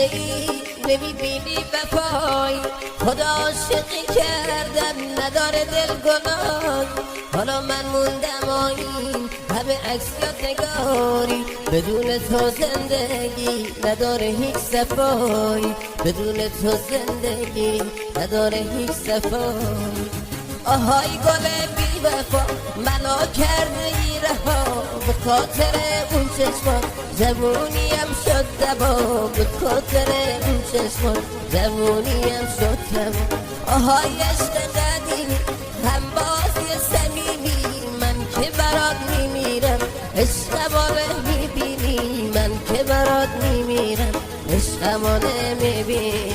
ای نمیبینی وفایی خدا عاشقی کردم نداره دل گناهی حالا من موندم آیین همه عکسیات نگاری بدون تو زندگی نداره هیچ صفایی بدون تو زندگی نداره هیچ صفایی آهای گل بی وفا منو کرده ای رها به خاطر اون چشمان جوونیم شد دبا به خاطر اون چشمان جوونیم شد دبا آهای عشق قدیمی هم بازی صمیمی من که برات میمیرم عشقمانه میبینی من که برات میمیرم عشقمانه میبینی